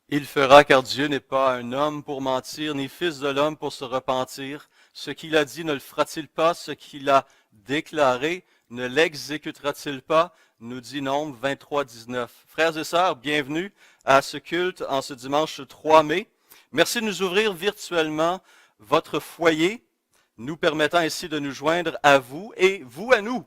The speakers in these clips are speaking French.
Il fera, car Dieu n'est pas un homme pour mentir, ni fils de l'homme pour se repentir. Ce qu'il a dit ne le fera-t-il pas? Ce qu'il a déclaré ne l'exécutera-t-il pas? Nous dit Nombre 23, 19. Frères et sœurs, bienvenue à ce culte en ce dimanche 3 mai. Merci de nous ouvrir virtuellement votre foyer, nous permettant ainsi de nous joindre à vous et vous à nous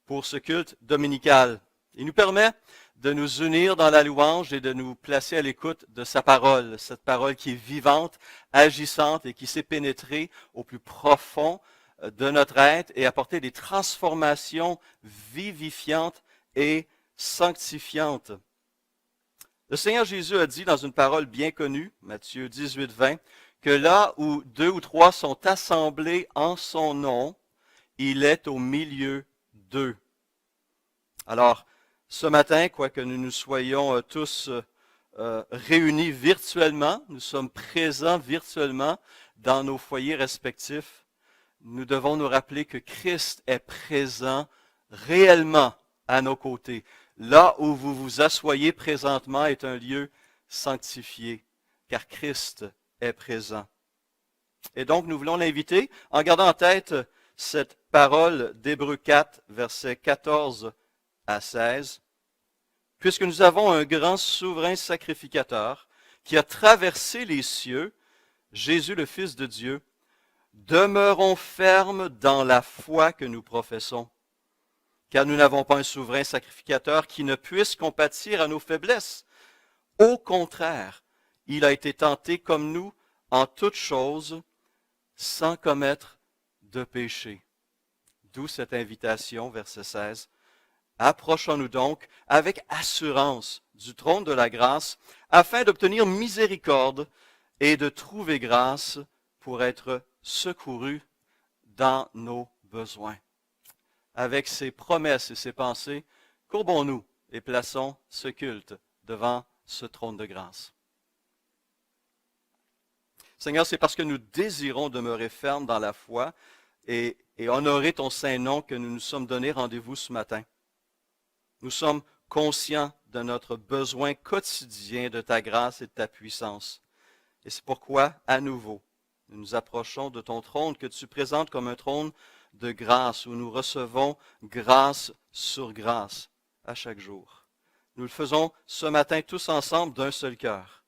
pour ce culte dominical. Il nous permet de nous unir dans la louange et de nous placer à l'écoute de sa parole, cette parole qui est vivante, agissante et qui sait pénétrer au plus profond de notre être et apporter des transformations vivifiantes et sanctifiantes. Le Seigneur Jésus a dit dans une parole bien connue, Matthieu 18, 20, que là où 2 ou 3 sont assemblés en son nom, il est au milieu d'eux. Alors, ce matin, quoique nous nous soyons tous réunis virtuellement, nous sommes présents virtuellement dans nos foyers respectifs, nous devons nous rappeler que Christ est présent réellement à nos côtés. Là où vous vous asseyez présentement est un lieu sanctifié, car Christ est présent. Et donc, nous voulons l'inviter en gardant en tête cette parole d'Hébreux 4, versets 14 à 16. Puisque nous avons un grand souverain sacrificateur qui a traversé les cieux, Jésus le Fils de Dieu, demeurons fermes dans la foi que nous professons, car nous n'avons pas un souverain sacrificateur qui ne puisse compatir à nos faiblesses. Au contraire, il a été tenté comme nous en toutes choses, sans commettre de péché. D'où cette invitation, verset 16. Approchons-nous donc avec assurance du trône de la grâce, afin d'obtenir miséricorde et de trouver grâce pour être secourus dans nos besoins. Avec ces promesses et ces pensées, courbons-nous et plaçons ce culte devant ce trône de grâce. Seigneur, c'est parce que nous désirons demeurer fermes dans la foi et honorer ton saint nom que nous nous sommes donné rendez-vous ce matin. Nous sommes conscients de notre besoin quotidien de ta grâce et de ta puissance. Et c'est pourquoi, à nouveau, nous nous approchons de ton trône que tu présentes comme un trône de grâce où nous recevons grâce sur grâce à chaque jour. Nous le faisons ce matin tous ensemble d'un seul cœur.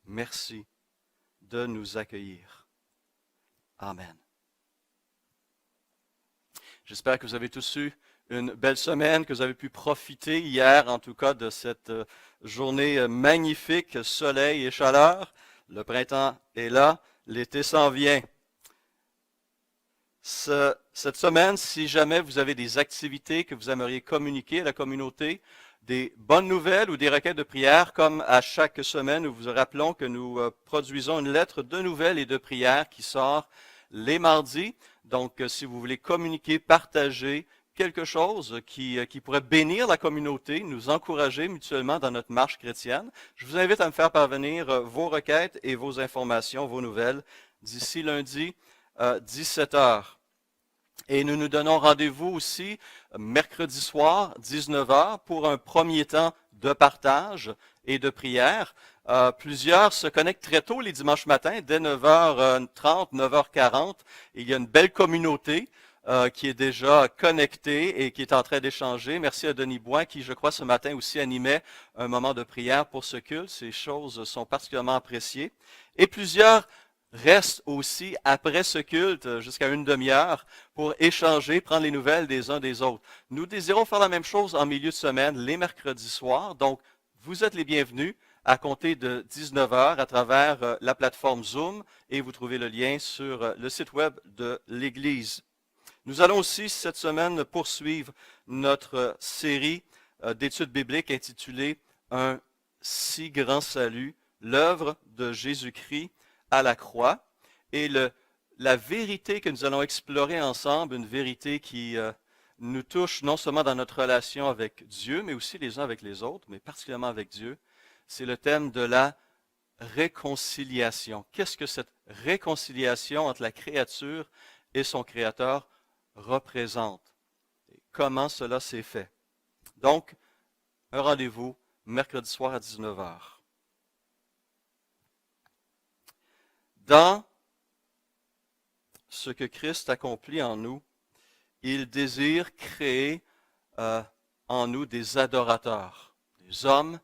Merci de nous accueillir. Amen. J'espère que vous avez tous eu une belle semaine, que vous avez pu profiter hier, en tout cas, de cette journée magnifique, soleil et chaleur. Le printemps est là, l'été s'en vient. Cette semaine, si jamais vous avez des activités que vous aimeriez communiquer à la communauté, des bonnes nouvelles ou des requêtes de prière, comme à chaque semaine, nous vous rappelons que nous produisons une lettre de nouvelles et de prière qui sort les mardis. Donc, si vous voulez communiquer, partager quelque chose qui pourrait bénir la communauté, nous encourager mutuellement dans notre marche chrétienne, je vous invite à me faire parvenir vos requêtes et vos informations, vos nouvelles, d'ici lundi 17 heures. Et nous nous donnons rendez-vous aussi mercredi soir, 19 heures, pour un premier temps de partage et de prière. Plusieurs se connectent très tôt les dimanches matins, dès 9h30, 9h40. Il y a une belle communauté qui est déjà connectée et qui est en train d'échanger. Merci à Denis Bois qui, je crois, ce matin aussi animait un moment de prière pour ce culte. Ces choses sont particulièrement appréciées. Et plusieurs restent aussi après ce culte jusqu'à une demi-heure pour échanger, prendre les nouvelles des uns des autres. Nous désirons faire la même chose en milieu de semaine, les mercredis soirs. Donc, vous êtes les bienvenus à compter de 19 heures à travers la plateforme Zoom et vous trouvez le lien sur le site web de l'Église. Nous allons aussi cette semaine poursuivre notre série d'études bibliques intitulée « Un si grand salut, l'œuvre de Jésus-Christ à la croix ». Et la vérité que nous allons explorer ensemble, une vérité qui nous touche non seulement dans notre relation avec Dieu, mais aussi les uns avec les autres, mais particulièrement avec Dieu, c'est le thème de la réconciliation. Qu'est-ce que cette réconciliation entre la créature et son Créateur représente? Et comment cela s'est fait? Donc, un rendez-vous mercredi soir à 19 heures. Dans ce que Christ accomplit en nous, il désire créer en nous des adorateurs, des hommes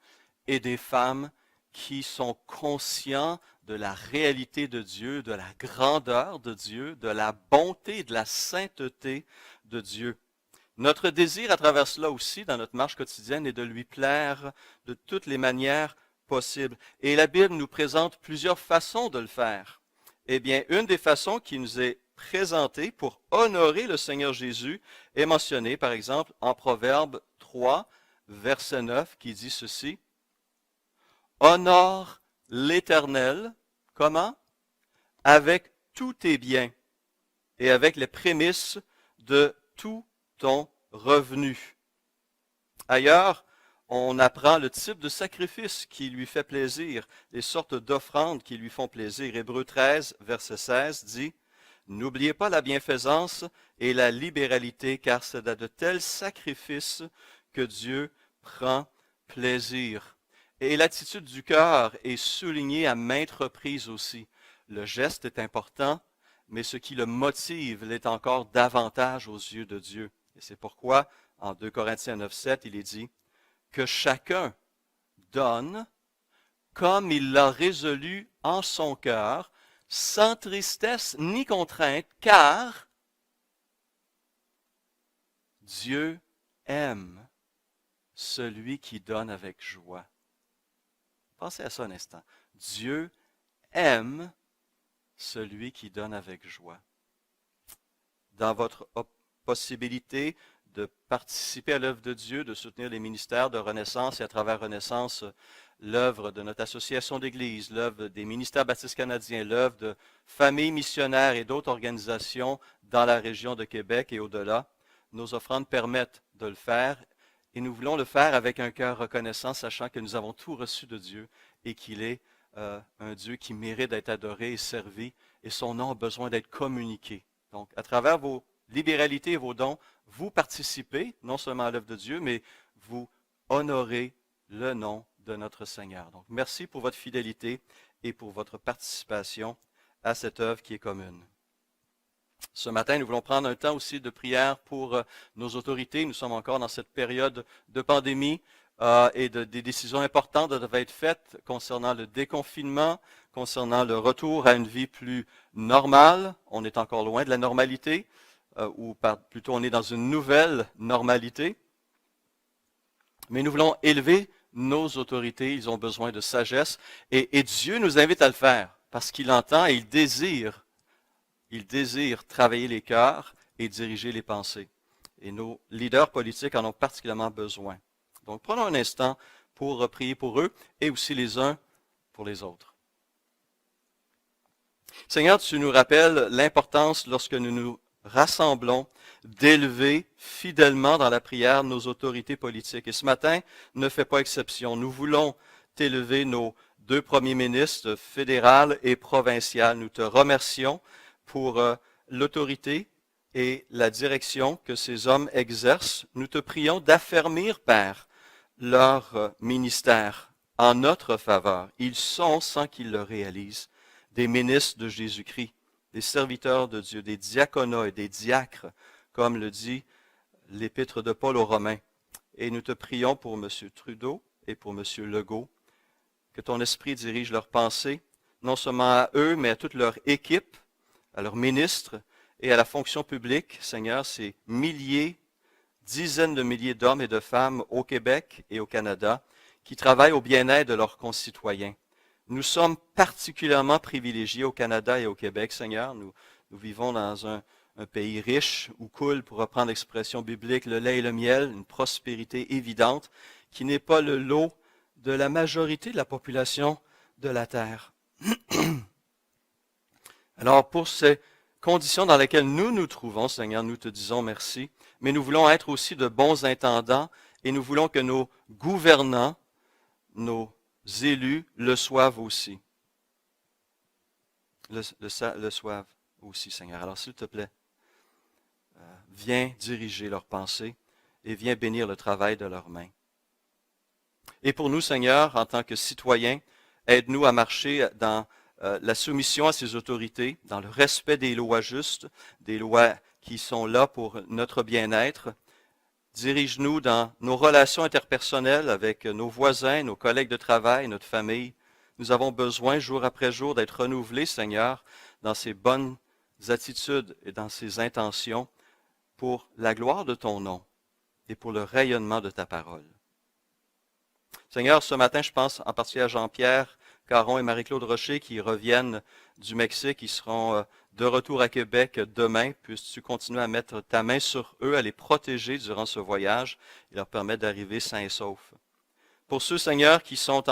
et des femmes qui sont conscients de la réalité de Dieu, de la grandeur de Dieu, de la bonté et de la sainteté de Dieu. Notre désir à travers cela aussi, dans notre marche quotidienne, est de lui plaire de toutes les manières possibles. Et la Bible nous présente plusieurs façons de le faire. Eh bien, une des façons qui nous est présentée pour honorer le Seigneur Jésus est mentionnée, par exemple, en Proverbe 3, verset 9, qui dit ceci. Honore l'Éternel, comment? Avec tous tes biens et avec les prémices de tout ton revenu. Ailleurs, on apprend le type de sacrifice qui lui fait plaisir, les sortes d'offrandes qui lui font plaisir. Hébreux 13, verset 16 dit, « N'oubliez pas la bienfaisance et la libéralité, car c'est de tels sacrifices que Dieu prend plaisir. » Et l'attitude du cœur est soulignée à maintes reprises aussi. Le geste est important, mais ce qui le motive l'est encore davantage aux yeux de Dieu. Et c'est pourquoi, en 2 Corinthiens 9, 7, il est dit que chacun donne comme il l'a résolu en son cœur, sans tristesse ni contrainte, car Dieu aime celui qui donne avec joie. Pensez à ça un instant. Dieu aime celui qui donne avec joie. Dans votre possibilité de participer à l'œuvre de Dieu, de soutenir les ministères de Renaissance et à travers Renaissance, l'œuvre de notre association d'église, l'œuvre des ministères baptistes canadiens, l'œuvre de familles missionnaires et d'autres organisations dans la région de Québec et au-delà, nos offrandes permettent de le faire et nous voulons le faire avec un cœur reconnaissant, sachant que nous avons tout reçu de Dieu et qu'il est un Dieu qui mérite d'être adoré et servi et son nom a besoin d'être communiqué. Donc, à travers vos libéralités et vos dons, vous participez non seulement à l'œuvre de Dieu, mais vous honorez le nom de notre Seigneur. Donc, merci pour votre fidélité et pour votre participation à cette œuvre qui est commune. Ce matin, nous voulons prendre un temps aussi de prière pour nos autorités. Nous sommes encore dans cette période de pandémie et des décisions importantes doivent être faites concernant le déconfinement, concernant le retour à une vie plus normale. On est encore loin de la normalité, ou plutôt on est dans une nouvelle normalité. Mais nous voulons élever nos autorités. Ils ont besoin de sagesse et Dieu nous invite à le faire parce qu'il entend et il désire travailler les cœurs et diriger les pensées. Et nos leaders politiques en ont particulièrement besoin. Donc, prenons un instant pour prier pour eux et aussi les uns pour les autres. Seigneur, tu nous rappelles l'importance, lorsque nous nous rassemblons, d'élever fidèlement dans la prière nos autorités politiques. Et ce matin ne fait pas exception. Nous voulons t'élever nos 2 premiers ministres fédéral et provincial. Nous te remercions pour l'autorité et la direction que ces hommes exercent. Nous te prions d'affermir, Père, leur ministère en notre faveur. Ils sont, sans qu'ils le réalisent, des ministres de Jésus-Christ, des serviteurs de Dieu, des diaconats et des diacres, comme le dit l'épître de Paul aux Romains. Et nous te prions pour M. Trudeau et pour M. Legault, que ton esprit dirige leurs pensées, non seulement à eux, mais à toute leur équipe, à leurs ministres et à la fonction publique. Seigneur, ces milliers, dizaines de milliers d'hommes et de femmes au Québec et au Canada qui travaillent au bien-être de leurs concitoyens. Nous sommes particulièrement privilégiés au Canada et au Québec, Seigneur. Nous vivons dans un pays riche où coule, pour reprendre l'expression biblique, le lait et le miel, une prospérité évidente qui n'est pas le lot de la majorité de la population de la terre. Alors, pour ces conditions dans lesquelles nous nous trouvons, Seigneur, nous te disons merci, mais nous voulons être aussi de bons intendants et nous voulons que nos gouvernants, nos élus, le soient aussi. Le soient aussi, Seigneur. Alors, s'il te plaît, viens diriger leurs pensées et viens bénir le travail de leurs mains. Et pour nous, Seigneur, en tant que citoyens, aide-nous à marcher dans la soumission à ses autorités, dans le respect des lois justes, des lois qui sont là pour notre bien-être. Dirige-nous dans nos relations interpersonnelles avec nos voisins, nos collègues de travail, notre famille. Nous avons besoin jour après jour d'être renouvelés, Seigneur, dans ces bonnes attitudes et dans ces intentions pour la gloire de ton nom et pour le rayonnement de ta parole. Seigneur, ce matin, je pense en particulier à Jean-Pierre Caron et Marie-Claude Rocher qui reviennent du Mexique, qui seront de retour à Québec demain. Puisses-tu continuer à mettre ta main sur eux, à les protéger durant ce voyage et leur permettre d'arriver sains et saufs. Pour ceux, Seigneur, qui sont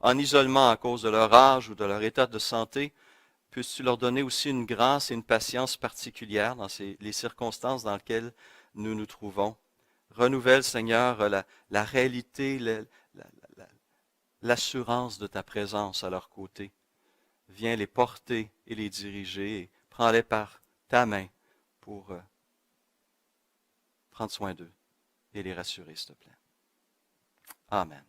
en isolement à cause de leur âge ou de leur état de santé, puisses-tu leur donner aussi une grâce et une patience particulière dans les circonstances dans lesquelles nous nous trouvons. Renouvelle, Seigneur, la réalité, l'assurance de ta présence à leur côté. Viens les porter et les diriger et prends-les par ta main pour prendre soin d'eux et les rassurer, s'il te plaît. Amen.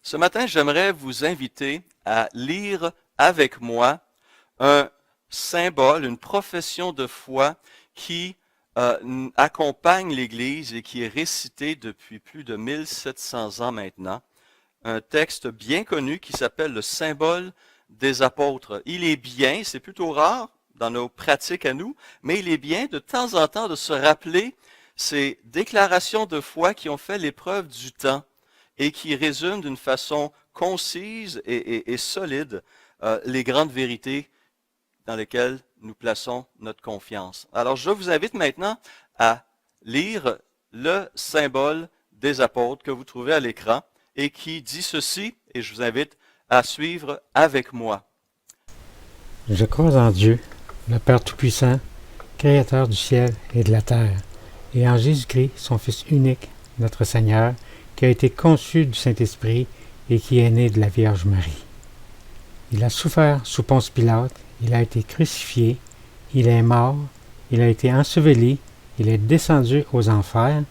Ce matin, j'aimerais vous inviter à lire avec moi un symbole, une profession de foi qui accompagne l'Église et qui est récité depuis plus de 1700 ans maintenant. Un texte bien connu qui s'appelle le symbole des apôtres. Il est bien, c'est plutôt rare dans nos pratiques à nous, mais il est bien de temps en temps de se rappeler ces déclarations de foi qui ont fait l'épreuve du temps et qui résument d'une façon concise et solide les grandes vérités dans lesquelles nous plaçons notre confiance. Alors, je vous invite maintenant à lire le symbole des apôtres que vous trouvez à l'écran et qui dit ceci, et je vous invite à suivre avec moi. Je crois en Dieu, le Père Tout-Puissant, Créateur du ciel et de la terre, et en Jésus-Christ, son Fils unique, notre Seigneur, qui a été conçu du Saint-Esprit et qui est né de la Vierge Marie. Il a souffert sous Ponce Pilate, il a été crucifié, il est mort, il a été enseveli, il est descendu aux enfers.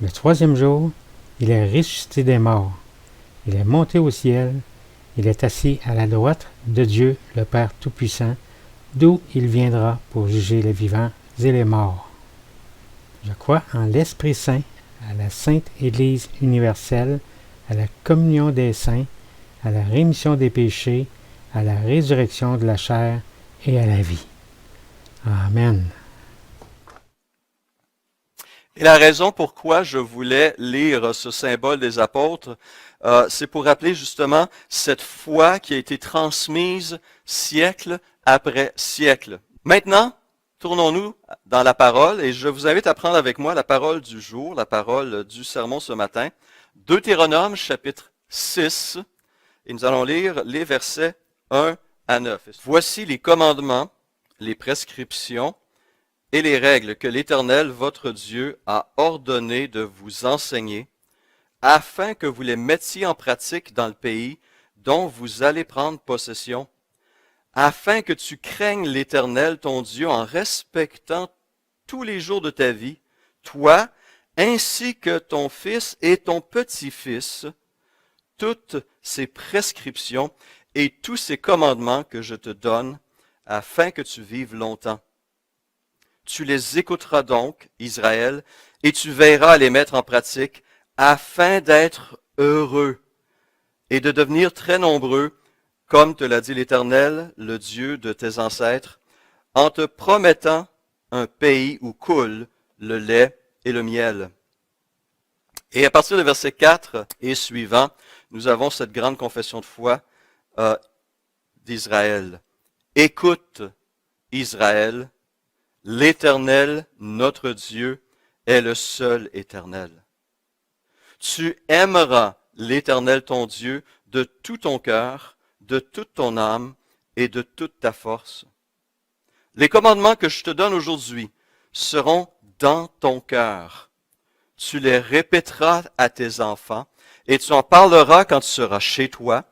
Le troisième jour, il est ressuscité des morts. Il est monté au ciel, il est assis à la droite de Dieu, le Père Tout-Puissant, d'où il viendra pour juger les vivants et les morts. Je crois en l'Esprit Saint, à la Sainte Église universelle, à la communion des saints, à la rémission des péchés, à la résurrection de la chair et à la vie. Amen. Et la raison pourquoi je voulais lire ce symbole des apôtres, c'est pour rappeler justement cette foi qui a été transmise siècle après siècle. Maintenant, tournons-nous dans la parole et je vous invite à prendre avec moi la parole du jour, la parole du sermon ce matin, Deutéronome chapitre 6, et nous allons lire les versets 1 à 9. Voici les commandements, les prescriptions et les règles que l'Éternel, votre Dieu, a ordonné de vous enseigner, afin que vous les mettiez en pratique dans le pays dont vous allez prendre possession, afin que tu craignes l'Éternel, ton Dieu, en respectant tous les jours de ta vie, toi, ainsi que ton fils et ton petit-fils, toutes ces prescriptions et tous ces commandements que je te donne, afin que tu vives longtemps. Tu les écouteras donc, Israël, et tu veilleras à les mettre en pratique, afin d'être heureux et de devenir très nombreux, comme te l'a dit l'Éternel, le Dieu de tes ancêtres, en te promettant un pays où coule le lait et le miel. Et à partir du verset 4 et suivant, nous avons cette grande confession de foi d'Israël. Écoute, Israël, l'Éternel, notre Dieu, est le seul éternel. Tu aimeras l'Éternel ton Dieu de tout ton cœur, de toute ton âme et de toute ta force. Les commandements que je te donne aujourd'hui seront dans ton cœur. Tu les répéteras à tes enfants et tu en parleras quand tu seras chez toi,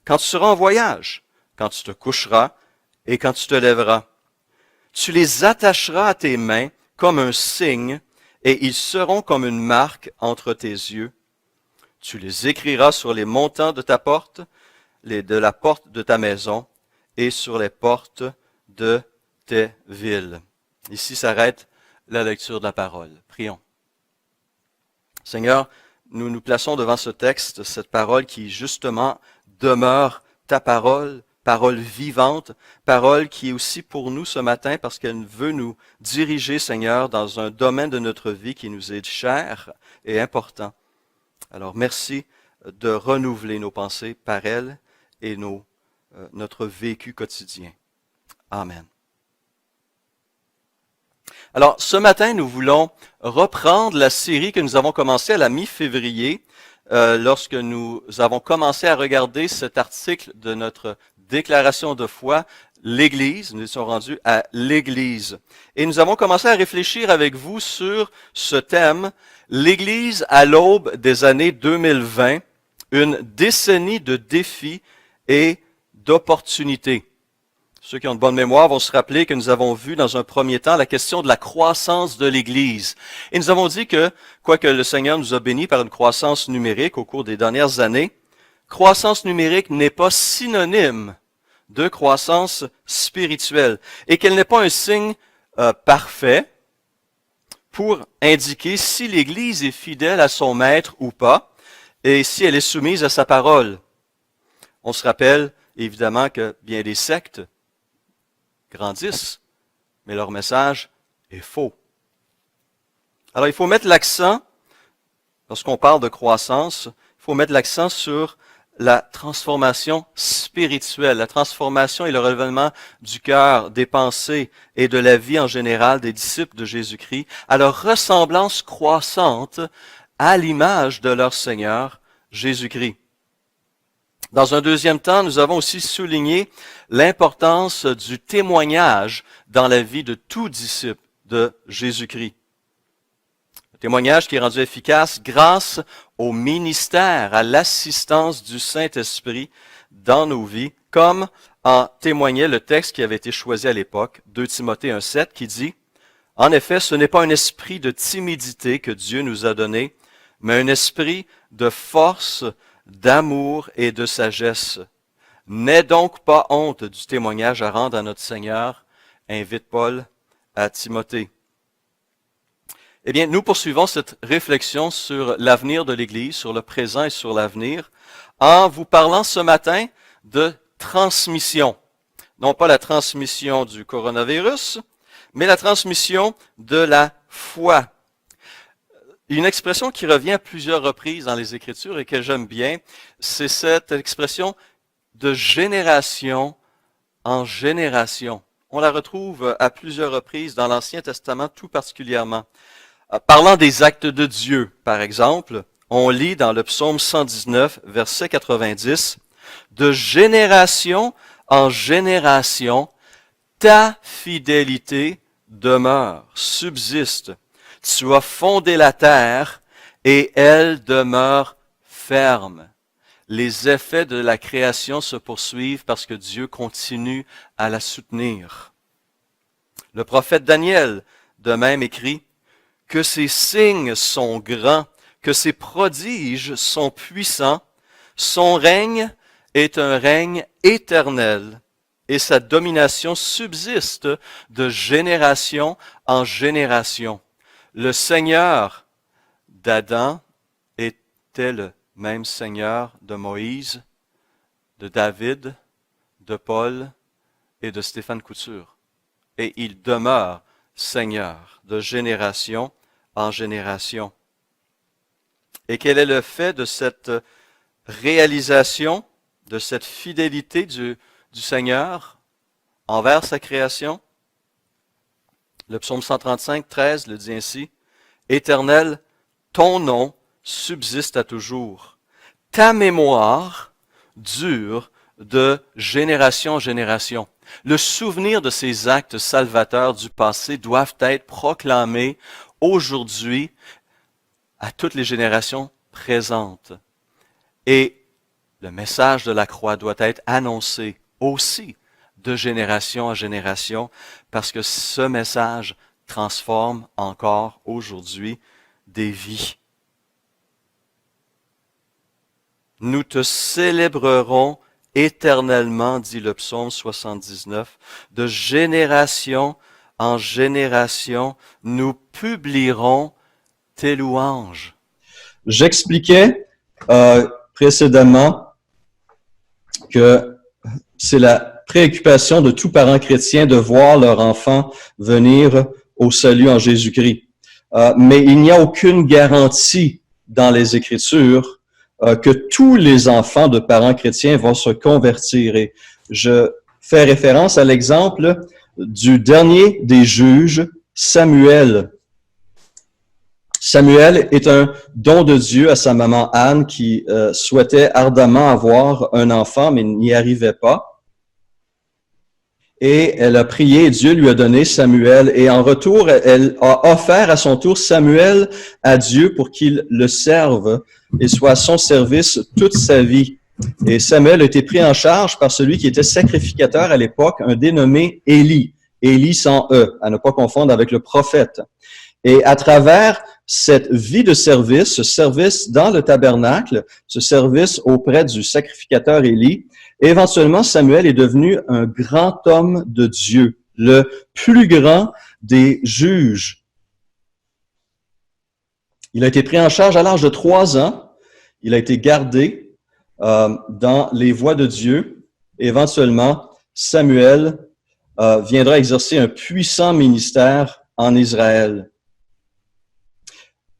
quand tu seras en voyage, quand tu te coucheras et quand tu te lèveras. Tu les attacheras à tes mains comme un signe et ils seront comme une marque entre tes yeux. Tu les écriras sur les montants de ta porte, de la porte de ta maison et sur les portes de tes villes. Ici s'arrête la lecture de la parole. Prions. Seigneur, nous nous plaçons devant ce texte, cette parole qui justement demeure ta parole, parole vivante, parole qui est aussi pour nous ce matin parce qu'elle veut nous diriger, Seigneur, dans un domaine de notre vie qui nous est cher et important. Alors merci de renouveler nos pensées par elle et notre vécu quotidien. Amen. Alors, ce matin, nous voulons reprendre la série que nous avons commencée à la mi-février, lorsque nous avons commencé à regarder cet article de notre déclaration de foi, l'Église. Nous étions rendus à l'Église. Et nous avons commencé à réfléchir avec vous sur ce thème, l'Église à l'aube des années 2020, une décennie de défis et d'opportunités. Ceux qui ont de bonne mémoire vont se rappeler que nous avons vu dans un premier temps la question de la croissance de l'Église. Et nous avons dit que, quoique le Seigneur nous a bénis par une croissance numérique au cours des dernières années, croissance numérique n'est pas synonyme de croissance spirituelle et qu'elle n'est pas un signe parfait pour indiquer si l'Église est fidèle à son maître ou pas et si elle est soumise à sa parole. On se rappelle évidemment que bien des sectes grandissent, mais leur message est faux. Alors il faut mettre l'accent, lorsqu'on parle de croissance, il faut mettre l'accent sur la transformation spirituelle, la transformation et le renouvellement du cœur, des pensées et de la vie en général des disciples de Jésus-Christ, à leur ressemblance croissante à l'image de leur Seigneur Jésus-Christ. Dans un deuxième temps, nous avons aussi souligné l'importance du témoignage dans la vie de tout disciple de Jésus-Christ. Un témoignage qui est rendu efficace grâce au ministère, à l'assistance du Saint-Esprit dans nos vies, comme en témoignait le texte qui avait été choisi à l'époque, 2 Timothée 1,7, qui dit « En effet, ce n'est pas un esprit de timidité que Dieu nous a donné, mais un esprit de force, d'amour et de sagesse. N'aie donc pas honte du témoignage à rendre à notre Seigneur, invite Paul à Timothée. » Eh bien, nous poursuivons cette réflexion sur l'avenir de l'Église, sur le présent et sur l'avenir, en vous parlant ce matin de transmission. Non pas la transmission du coronavirus, mais la transmission de la foi. Une expression qui revient à plusieurs reprises dans les Écritures et que j'aime bien, c'est cette expression de génération en génération. On la retrouve à plusieurs reprises dans l'Ancien Testament tout particulièrement. Parlant des actes de Dieu, par exemple, on lit dans le psaume 119, verset 90, « De génération en génération, ta fidélité demeure, subsiste. Tu as fondé la terre et elle demeure ferme. » Les effets de la création se poursuivent parce que Dieu continue à la soutenir. Le prophète Daniel, de même, écrit « Que ses signes sont grands, que ses prodiges sont puissants, son règne est un règne éternel, et sa domination subsiste de génération en génération. » Le Seigneur d'Adam était le même Seigneur de Moïse, de David, de Paul et de Stéphane Couture. Et il demeure Seigneur de génération en génération. Et quel est le fait de cette réalisation, de cette fidélité du Seigneur envers sa création? Le psaume 135, 13 le dit ainsi, « Éternel, ton nom subsiste à toujours. Ta mémoire dure de génération en génération. » Le souvenir de ces actes salvateurs du passé doivent être proclamés aujourd'hui à toutes les générations présentes. Et le message de la croix doit être annoncé aussi de génération en génération, parce que ce message transforme encore aujourd'hui des vies. Nous te célébrerons éternellement, dit le psaume 79, de génération en génération, nous publierons tes louanges. J'expliquais précédemment que c'est la préoccupation de tout parent chrétien de voir leur enfant venir au salut en Jésus-Christ. Mais il n'y a aucune garantie dans les Écritures que tous les enfants de parents chrétiens vont se convertir. Et je fais référence à l'exemple du dernier des juges, Samuel. Samuel est un don de Dieu à sa maman Anne qui souhaitait ardemment avoir un enfant, mais n'y arrivait pas. Et elle a prié et Dieu lui a donné Samuel. Et en retour, elle a offert à son tour Samuel à Dieu pour qu'il le serve et soit à son service toute sa vie. Et Samuel a été pris en charge par celui qui était sacrificateur à l'époque, un dénommé Élie. Élie sans E, à ne pas confondre avec le prophète. Et à travers cette vie de service, ce service dans le tabernacle, ce service auprès du sacrificateur Élie, éventuellement Samuel est devenu un grand homme de Dieu, le plus grand des juges. Il a été pris en charge à l'âge de 3 ans. Il a été gardé dans les voies de Dieu. Éventuellement, Samuel viendra exercer un puissant ministère en Israël.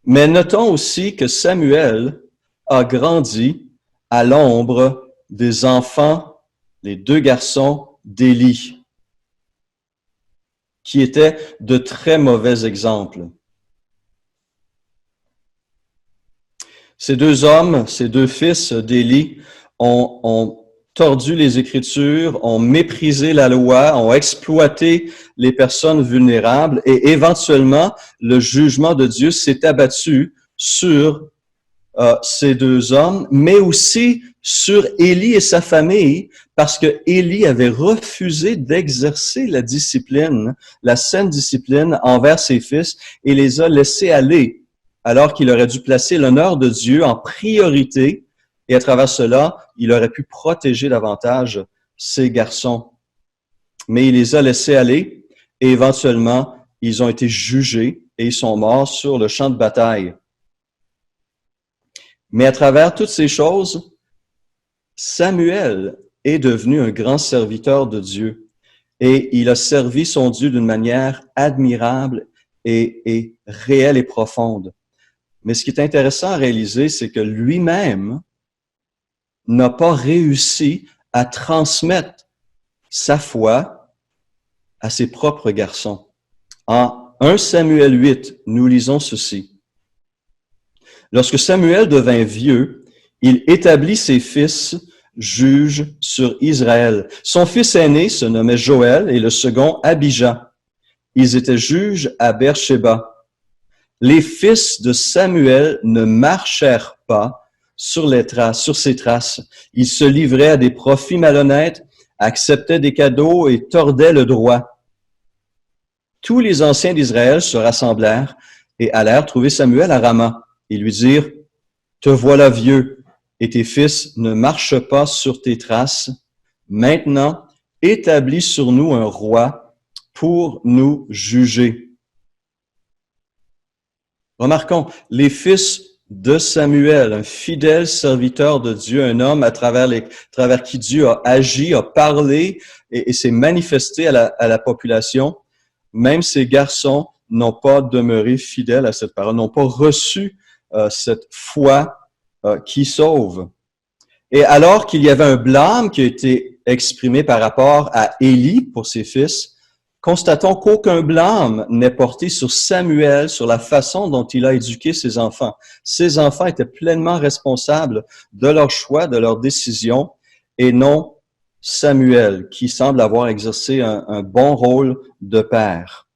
Mais notons aussi que Samuel a grandi à l'ombre des enfants, les 2 garçons d'Élie, qui étaient de très mauvais exemples. Ces 2 hommes, ces 2 fils d'Élie ont tordu les Écritures, ont méprisé la loi, ont exploité les personnes vulnérables et éventuellement, le jugement de Dieu s'est abattu sur ces 2 hommes, mais aussi sur Élie et sa famille, parce que Élie avait refusé d'exercer la discipline, la saine discipline envers ses fils et les a laissés aller, alors qu'il aurait dû placer l'honneur de Dieu en priorité. Et à travers cela, il aurait pu protéger davantage ses garçons. Mais il les a laissés aller et éventuellement, ils ont été jugés et ils sont morts sur le champ de bataille. Mais à travers toutes ces choses, Samuel est devenu un grand serviteur de Dieu et il a servi son Dieu d'une manière admirable et réelle et profonde. Mais ce qui est intéressant à réaliser, c'est que lui-même n'a pas réussi à transmettre sa foi à ses propres garçons. En 1 Samuel 8, nous lisons ceci. Lorsque Samuel devint vieux, il établit ses fils juges sur Israël. Son fils aîné se nommait Joël et le second Abijah. Ils étaient juges à Beersheba. Les fils de Samuel ne marchèrent pas sur ses traces. Ils se livraient à des profits malhonnêtes, acceptaient des cadeaux et tordaient le droit. Tous les anciens d'Israël se rassemblèrent et allèrent trouver Samuel à Rama et lui dirent, « Te voilà vieux, et tes fils ne marchent pas sur tes traces. Maintenant, établis sur nous un roi pour nous juger. » Remarquons, les fils de Samuel, un fidèle serviteur de Dieu, un homme à travers qui Dieu a agi, a parlé et s'est manifesté à la population, même ces garçons n'ont pas demeuré fidèles à cette parole, n'ont pas reçu cette foi qui sauve. Et alors qu'il y avait un blâme qui a été exprimé par rapport à Élie pour ses fils, constatons qu'aucun blâme n'est porté sur Samuel, sur la façon dont il a éduqué ses enfants. Ses enfants étaient pleinement responsables de leur choix, de leurs décisions, et non Samuel, qui semble avoir exercé un bon rôle de père.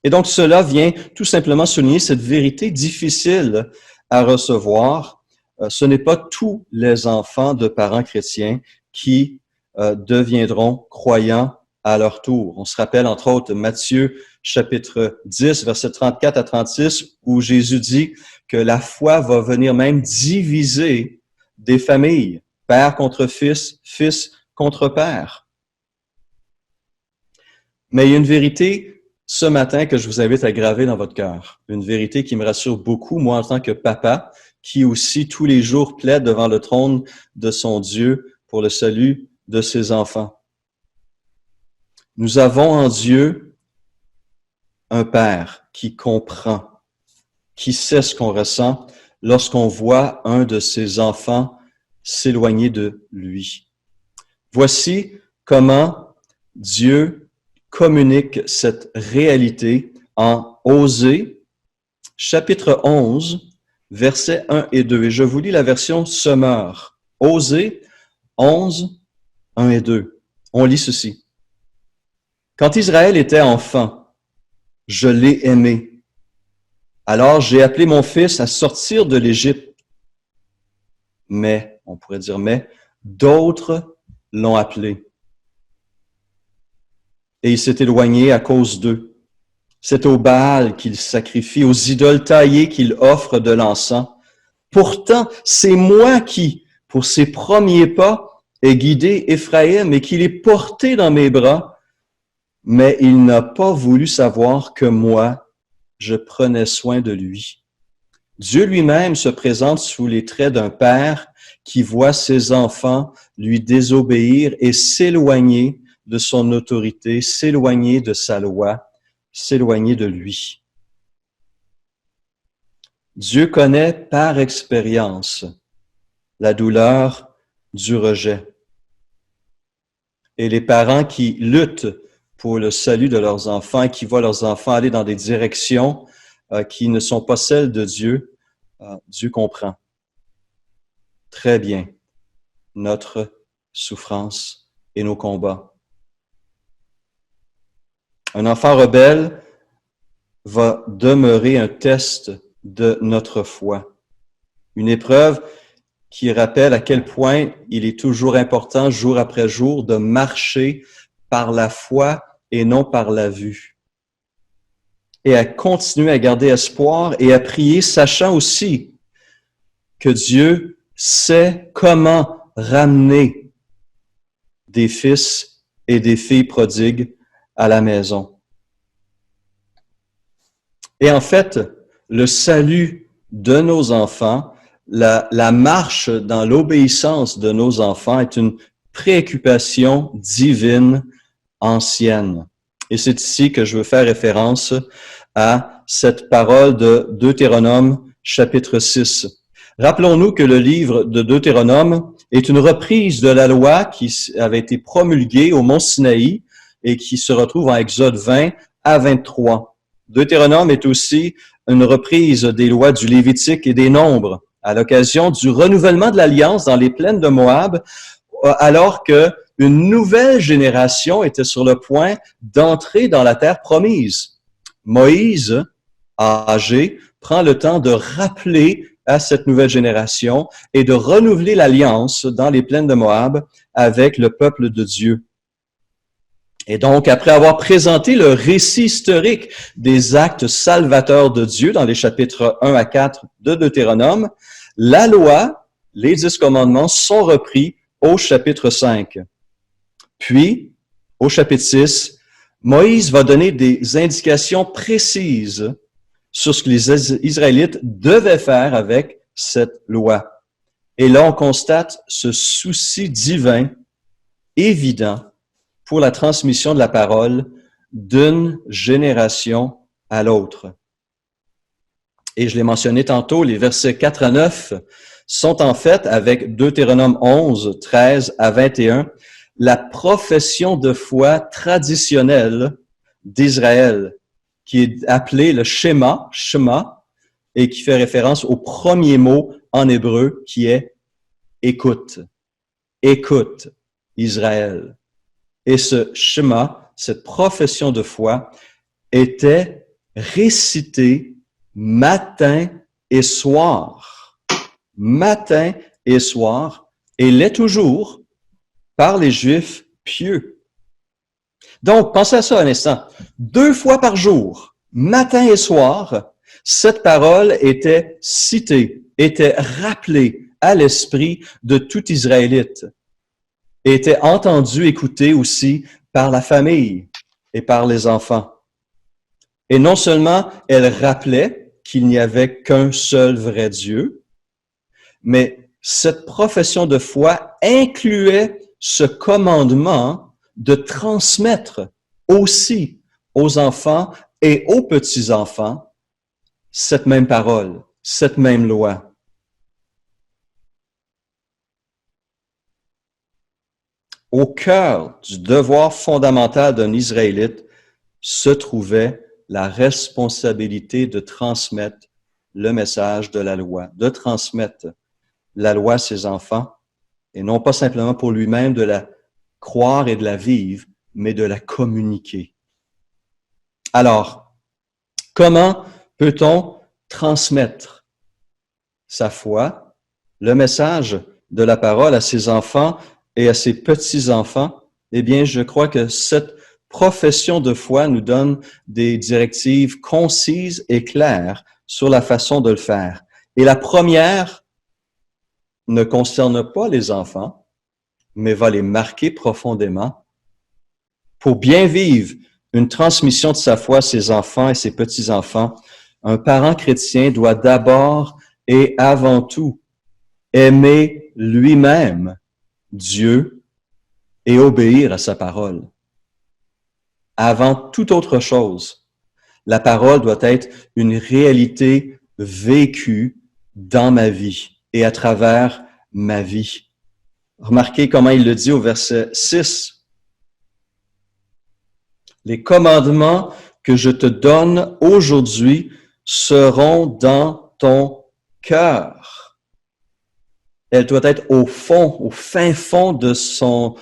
Et donc cela vient tout simplement souligner cette vérité difficile à recevoir. Ce n'est pas tous les enfants de parents chrétiens qui deviendront croyants à leur tour. On se rappelle entre autres Matthieu chapitre 10, versets 34 à 36, où Jésus dit que la foi va venir même diviser des familles, père contre fils, fils contre père. Mais il y a une vérité ce matin que je vous invite à graver dans votre cœur. Une vérité qui me rassure beaucoup, moi en tant que papa, qui aussi tous les jours plaide devant le trône de son Dieu pour le salut de ses enfants. Nous avons en Dieu un Père qui comprend, qui sait ce qu'on ressent lorsqu'on voit un de ses enfants s'éloigner de lui. Voici comment Dieu communique cette réalité en Osée, chapitre 11, versets 1 et 2. Et je vous lis la version Semeur. Osée 11, 1 et 2. On lit ceci. Quand Israël était enfant, je l'ai aimé. Alors j'ai appelé mon fils à sortir de l'Égypte. Mais, on pourrait dire mais, d'autres l'ont appelé. Et il s'est éloigné à cause d'eux. C'est au Baal qu'il sacrifie, aux idoles taillées qu'il offre de l'encens. Pourtant, c'est moi qui, pour ses premiers pas, ai guidé Éphraïm et qui l'ai porté dans mes bras. Mais il n'a pas voulu savoir que moi, je prenais soin de lui. Dieu lui-même se présente sous les traits d'un père qui voit ses enfants lui désobéir et s'éloigner de son autorité, s'éloigner de sa loi, s'éloigner de lui. Dieu connaît par expérience la douleur du rejet. Et les parents qui luttent pour le salut de leurs enfants, qui voient leurs enfants aller dans des directions qui ne sont pas celles de Dieu, Dieu comprend très bien notre souffrance et nos combats. Un enfant rebelle va demeurer un test de notre foi. Une épreuve qui rappelle à quel point il est toujours important, jour après jour, de marcher par la foi et non par la vue. Et à continuer à garder espoir et à prier, sachant aussi que Dieu sait comment ramener des fils et des filles prodigues à la maison. Et en fait, le salut de nos enfants, la marche dans l'obéissance de nos enfants est une préoccupation divine ancienne. Et c'est ici que je veux faire référence à cette parole de Deutéronome, chapitre 6. Rappelons-nous que le livre de Deutéronome est une reprise de la loi qui avait été promulguée au mont Sinaï et qui se retrouve en Exode 20 à 23. Deutéronome est aussi une reprise des lois du Lévitique et des Nombres à l'occasion du renouvellement de l'Alliance dans les plaines de Moab, alors que une nouvelle génération était sur le point d'entrer dans la terre promise. Moïse, âgé, prend le temps de rappeler à cette nouvelle génération et de renouveler l'alliance dans les plaines de Moab avec le peuple de Dieu. Et donc, après avoir présenté le récit historique des actes salvateurs de Dieu dans les chapitres 1 à 4 de Deutéronome, la loi, les 10 commandements sont repris au chapitre 5. Puis, au chapitre 6, Moïse va donner des indications précises sur ce que les Israélites devaient faire avec cette loi. Et là, on constate ce souci divin évident pour la transmission de la parole d'une génération à l'autre. Et je l'ai mentionné tantôt, les versets 4 à 9 sont en fait, avec Deutéronome 11, 13 à 21, la profession de foi traditionnelle d'Israël, qui est appelée le Shema, et qui fait référence au premier mot en hébreu qui est « écoute ». Écoute, Israël. Et ce Shema, cette profession de foi, était récitée matin et soir. Matin et soir, et l'est toujours par les Juifs pieux. Donc, pensez à ça un instant. 2 fois par jour, matin et soir, cette parole était citée, était rappelée à l'esprit de tout Israélite et était entendue, écoutée aussi par la famille et par les enfants. Et non seulement elle rappelait qu'il n'y avait qu'un seul vrai Dieu, mais cette profession de foi incluait ce commandement de transmettre aussi aux enfants et aux petits-enfants cette même parole, cette même loi. Au cœur du devoir fondamental d'un Israélite se trouvait la responsabilité de transmettre le message de la loi, de transmettre la loi à ses enfants, et non pas simplement pour lui-même de la croire et de la vivre, mais de la communiquer. Alors, comment peut-on transmettre sa foi, le message de la parole à ses enfants et à ses petits-enfants? Eh bien, je crois que cette profession de foi nous donne des directives concises et claires sur la façon de le faire. Et la première ne concerne pas les enfants, mais va les marquer profondément. Pour bien vivre une transmission de sa foi à ses enfants et ses petits-enfants, un parent chrétien doit d'abord et avant tout aimer lui-même Dieu et obéir à sa parole. Avant toute autre chose, la parole doit être une réalité vécue dans ma vie et à travers ma vie. Remarquez comment il le dit au verset 6. Les commandements que je te donne aujourd'hui seront dans ton cœur. Elle doit être au fond, au fin fond de son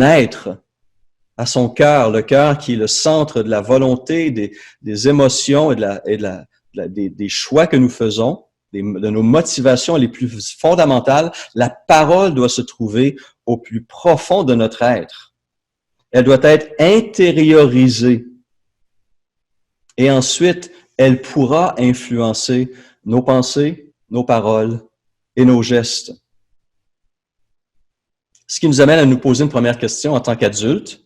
être, à son cœur, le cœur qui est le centre de la volonté, des émotions et des choix que nous faisons, de nos motivations les plus fondamentales. La parole doit se trouver au plus profond de notre être. Elle doit être intériorisée. Et ensuite, elle pourra influencer nos pensées, nos paroles et nos gestes. Ce qui nous amène à nous poser une première question en tant qu'adultes,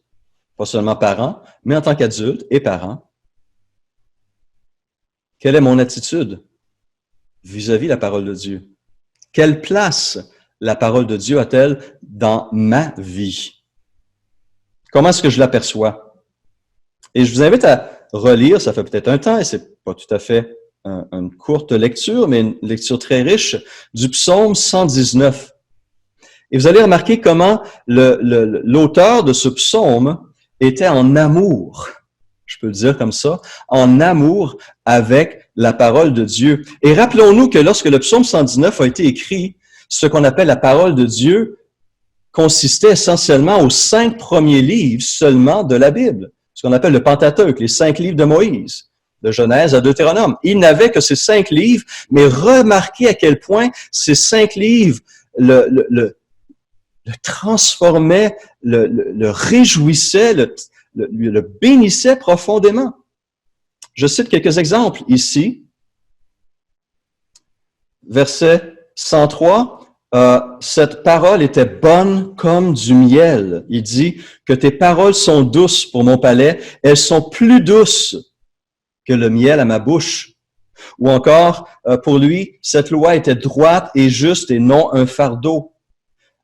pas seulement parents, mais en tant qu'adultes et parents. Quelle est mon attitude vis-à-vis la parole de Dieu? Quelle place la parole de Dieu a-t-elle dans ma vie? Comment est-ce que je l'aperçois? Et je vous invite à relire, ça fait peut-être un temps, et c'est pas tout à fait une courte lecture, mais une lecture très riche, du psaume 119. Et vous allez remarquer comment l'auteur de ce psaume était en amour, je peux le dire comme ça, en amour avec la parole de Dieu. Et rappelons-nous que lorsque le psaume 119 a été écrit, ce qu'on appelle la parole de Dieu consistait essentiellement aux 5 premiers livres seulement de la Bible, ce qu'on appelle le Pentateuque, les 5 livres de Moïse, de Genèse à Deutéronome. Il n'avait que ces 5 livres, mais remarquez à quel point ces 5 livres le transformaient, le réjouissaient, le bénissaient profondément. Je cite quelques exemples ici. Verset 103. Cette parole était bonne comme du miel. Il dit que tes paroles sont douces pour mon palais. Elles sont plus douces que le miel à ma bouche. Ou encore, pour lui, cette loi était droite et juste et non un fardeau.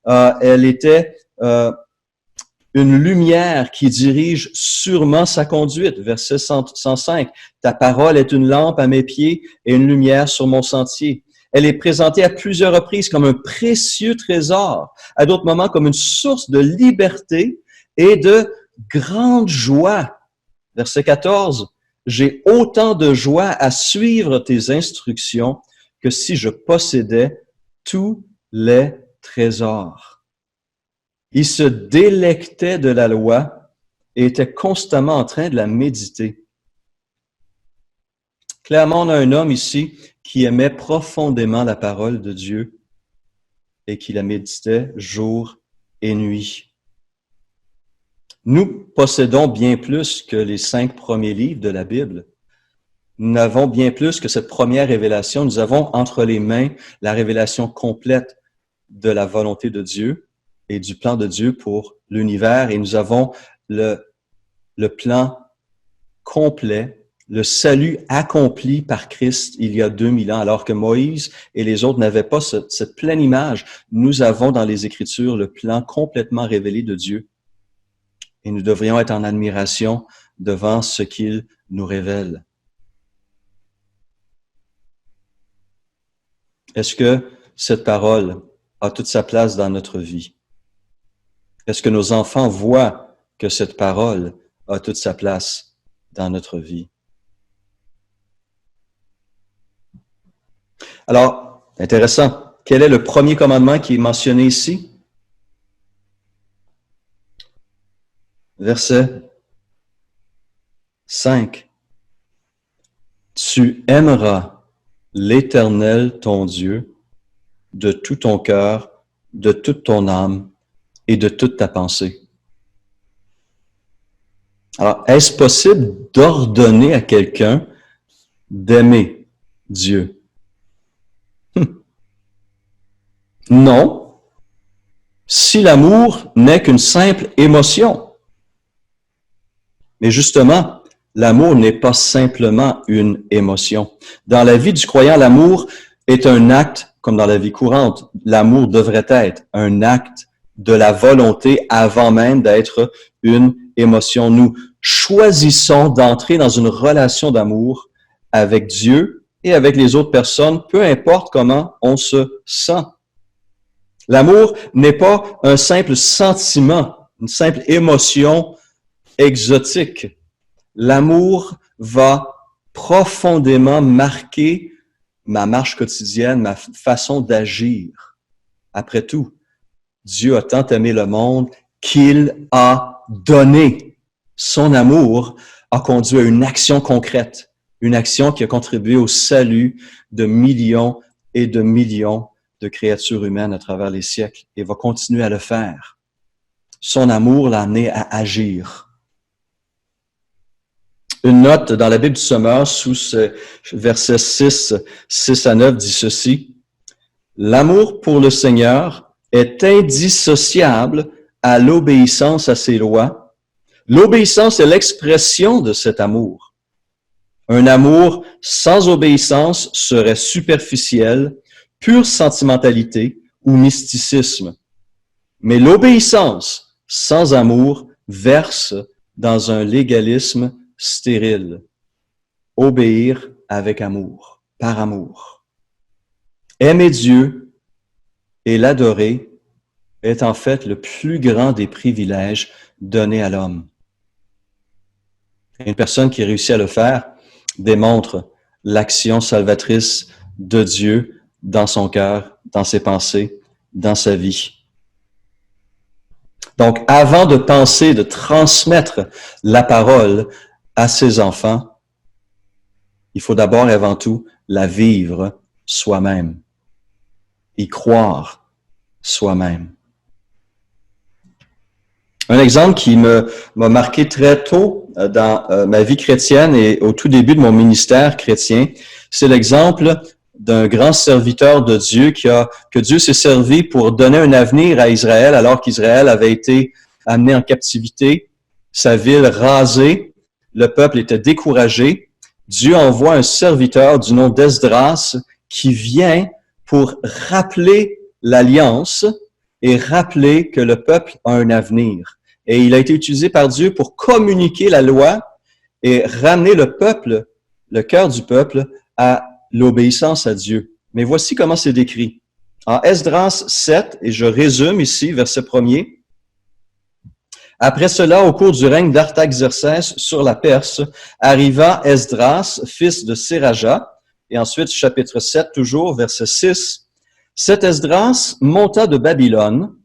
Elle était une lumière qui dirige sûrement sa conduite. Verset 105. Ta parole est une lampe à mes pieds et une lumière sur mon sentier. Elle est présentée à plusieurs reprises comme un précieux trésor, à d'autres moments comme une source de liberté et de grande joie. Verset 14, j'ai autant de joie à suivre tes instructions que si je possédais tous les trésors. Il se délectait de la loi et était constamment en train de la méditer. Clairement, on a un homme ici qui aimait profondément la parole de Dieu et qui la méditait jour et nuit. Nous possédons bien plus que les 5 premiers livres de la Bible. nous n'avons bien plus que cette première révélation. Nous avons entre les mains la révélation complète de la volonté de Dieu et du plan de Dieu pour l'univers. Et nous avons le plan complet, le salut accompli par Christ il y a 2000 ans, alors que Moïse et les autres n'avaient pas cette pleine image. Nous avons dans les Écritures le plan complètement révélé de Dieu. Et nous devrions être en admiration devant ce qu'il nous révèle. Est-ce que cette parole a toute sa place dans notre vie? Est-ce que nos enfants voient que cette parole a toute sa place dans notre vie? Alors, intéressant. Quel est le premier commandement qui est mentionné ici? Verset 5. Tu aimeras l'Éternel, ton Dieu, de tout ton cœur, de toute ton âme et de toute ta pensée. Alors, est-ce possible d'ordonner à quelqu'un d'aimer Dieu? Non, si l'amour n'est qu'une simple émotion. Mais justement, l'amour n'est pas simplement une émotion. Dans la vie du croyant, l'amour est un acte, comme dans la vie courante. L'amour devrait être un acte de la volonté avant même d'être une émotion. Nous choisissons d'entrer dans une relation d'amour avec Dieu et avec les autres personnes, peu importe comment on se sent. L'amour n'est pas un simple sentiment, une simple émotion exotique. L'amour va profondément marquer ma marche quotidienne, ma façon d'agir. Après tout, Dieu a tant aimé le monde qu'il a donné. Son amour a conduit à une action concrète, une action qui a contribué au salut de millions et de millions de créatures humaines à travers les siècles et va continuer à le faire. Son amour l'a amené à agir. Une note dans la Bible du Sommeur, sous ce verset 6 à 9, dit ceci. L'amour pour le Seigneur est indissociable à l'obéissance à ses lois. L'obéissance est l'expression de cet amour. Un amour sans obéissance serait superficiel, pure sentimentalité ou mysticisme. Mais l'obéissance sans amour verse dans un légalisme stérile. Obéir avec amour, par amour. Aimer Dieu et l'adorer est en fait le plus grand des privilèges donnés à l'homme. Une personne qui réussit à le faire démontre l'action salvatrice de Dieu dans son cœur, dans ses pensées, dans sa vie. Donc, avant de penser de transmettre la parole à ses enfants, il faut d'abord et avant tout la vivre soi-même, y croire soi-même. Un exemple qui m'a marqué très tôt dans ma vie chrétienne et au tout début de mon ministère chrétien, c'est l'exemple d'un grand serviteur de Dieu que Dieu s'est servi pour donner un avenir à Israël alors qu'Israël avait été amené en captivité, sa ville rasée, le peuple était découragé. Dieu envoie un serviteur du nom d'Esdras qui vient pour rappeler l'alliance et rappeler que le peuple a un avenir. Et il a été utilisé par Dieu pour communiquer la loi et ramener le peuple, le cœur du peuple, à l'obéissance à Dieu. Mais voici comment c'est décrit. En Esdras 7, et je résume ici, verset 1er. Après cela, au cours du règne d'Artaxerxès sur la Perse, arriva Esdras, fils de Séraja, et ensuite chapitre 7, toujours, verset 6. Cet Esdras monta de Babylone.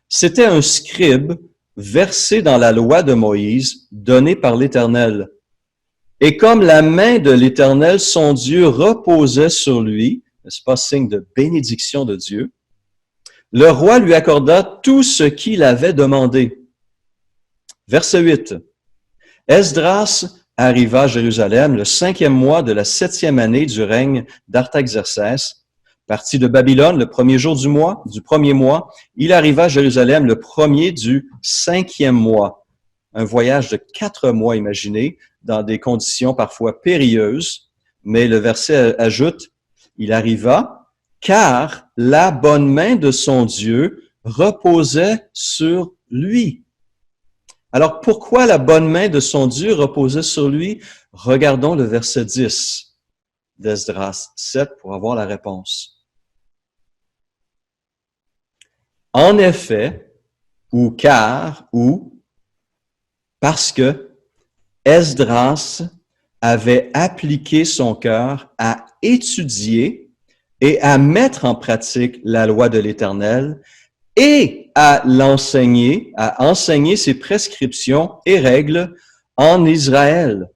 C'était un scribe versé dans la loi de Moïse, donnée par l'Éternel. Et comme la main de l'Éternel, son Dieu, reposait sur lui, n'est-ce pas signe de bénédiction de Dieu, le roi lui accorda tout ce qu'il avait demandé. Verset 8. Esdras arriva à Jérusalem le 5e mois de la 7e année du règne d'Artaxerxès. Parti de Babylone le premier jour du premier mois, il arriva à Jérusalem le premier du 5e mois. Un voyage de 4 mois, imaginez, dans des conditions parfois périlleuses. Mais le verset ajoute, il arriva, car la bonne main de son Dieu reposait sur lui. Alors, pourquoi la bonne main de son Dieu reposait sur lui? Regardons le verset 10 d'Esdras 7 pour avoir la réponse. En effet, ou car, ou parce que Esdras avait appliqué son cœur à étudier et à mettre en pratique la loi de l'Éternel et à enseigner ses prescriptions et règles en Israël.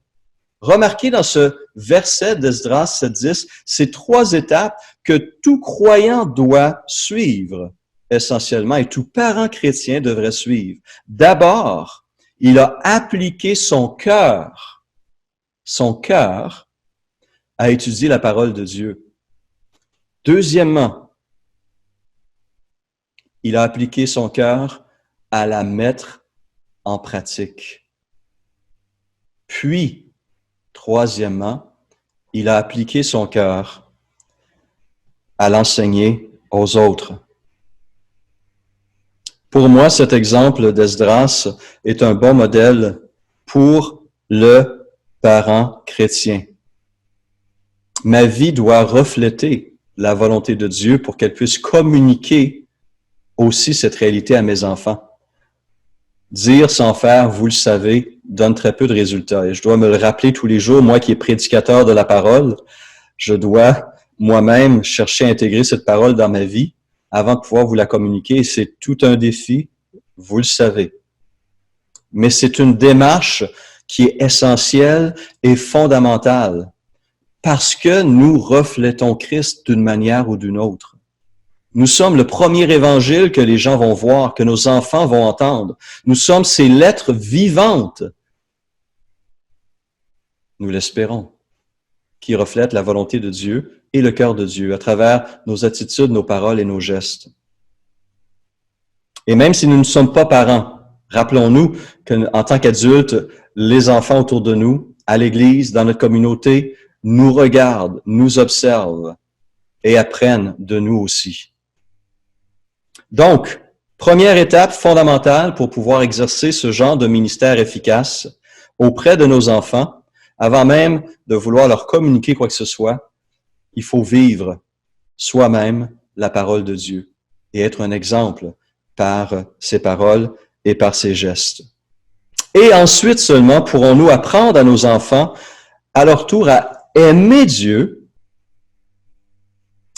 Remarquez dans ce verset d'Esdras 7.10, ces 3 étapes que tout croyant doit suivre, essentiellement, et tout parent chrétien devrait suivre. D'abord, il a appliqué son cœur à étudier la parole de Dieu. Deuxièmement, il a appliqué son cœur à la mettre en pratique. Puis, troisièmement, il a appliqué son cœur à l'enseigner aux autres. Pour moi, cet exemple d'Esdras est un bon modèle pour le parent chrétien. Ma vie doit refléter la volonté de Dieu pour qu'elle puisse communiquer aussi cette réalité à mes enfants. Dire sans faire, vous le savez, donne très peu de résultats. Et je dois me le rappeler tous les jours, moi qui est prédicateur de la parole, je dois moi-même chercher à intégrer cette parole dans ma vie avant de pouvoir vous la communiquer. C'est tout un défi, vous le savez. Mais c'est une démarche qui est essentielle et fondamentale parce que nous reflétons Christ d'une manière ou d'une autre. Nous sommes le premier évangile que les gens vont voir, que nos enfants vont entendre. Nous sommes ces lettres vivantes, nous l'espérons, qui reflètent la volonté de Dieu et le cœur de Dieu à travers nos attitudes, nos paroles et nos gestes. Et même si nous ne sommes pas parents, rappelons-nous qu'en tant qu'adultes, les enfants autour de nous, à l'Église, dans notre communauté, nous regardent, nous observent et apprennent de nous aussi. Donc, première étape fondamentale pour pouvoir exercer ce genre de ministère efficace auprès de nos enfants, avant même de vouloir leur communiquer quoi que ce soit, il faut vivre soi-même la parole de Dieu et être un exemple par ses paroles et par ses gestes. Et ensuite seulement pourrons-nous apprendre à nos enfants à leur tour à aimer Dieu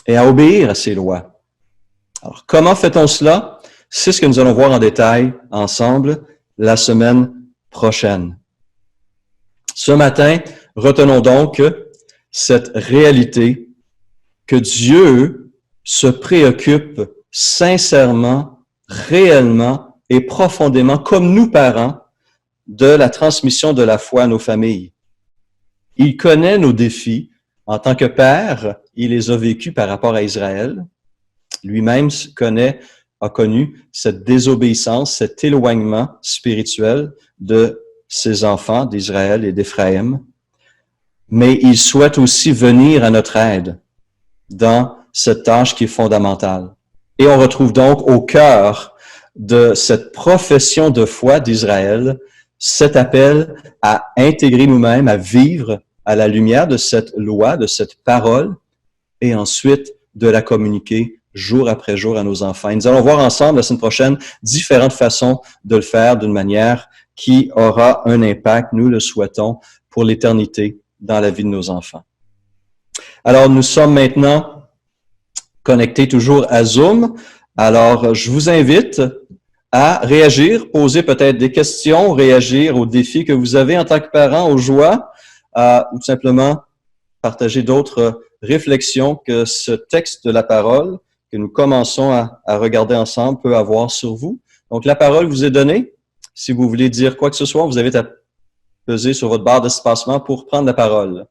et à obéir à ses lois. Alors, comment fait-on cela? C'est ce que nous allons voir en détail ensemble la semaine prochaine. Ce matin, retenons donc cette réalité que Dieu se préoccupe sincèrement, réellement et profondément, comme nous parents, de la transmission de la foi à nos familles. Il connaît nos défis. En tant que père, il les a vécus par rapport à Israël. Lui-même a connu cette désobéissance, cet éloignement spirituel de ses enfants d'Israël et d'Éphraïm. Mais il souhaite aussi venir à notre aide dans cette tâche qui est fondamentale. Et on retrouve donc au cœur de cette profession de foi d'Israël cet appel à intégrer nous-mêmes, à vivre à la lumière de cette loi, de cette parole, et ensuite de la communiquer jour après jour à nos enfants. Et nous allons voir ensemble la semaine prochaine différentes façons de le faire d'une manière qui aura un impact, nous le souhaitons, pour l'éternité dans la vie de nos enfants. Alors, nous sommes maintenant connectés toujours à Zoom. Alors, je vous invite à réagir, poser peut-être des questions, réagir aux défis que vous avez en tant que parents, aux joies, ou tout simplement partager d'autres réflexions que ce texte de la parole que nous commençons à regarder ensemble peut avoir sur vous. Donc, la parole vous est donnée. Si vous voulez dire quoi que ce soit, vous avez peser sur votre barre d'espacement pour prendre la parole.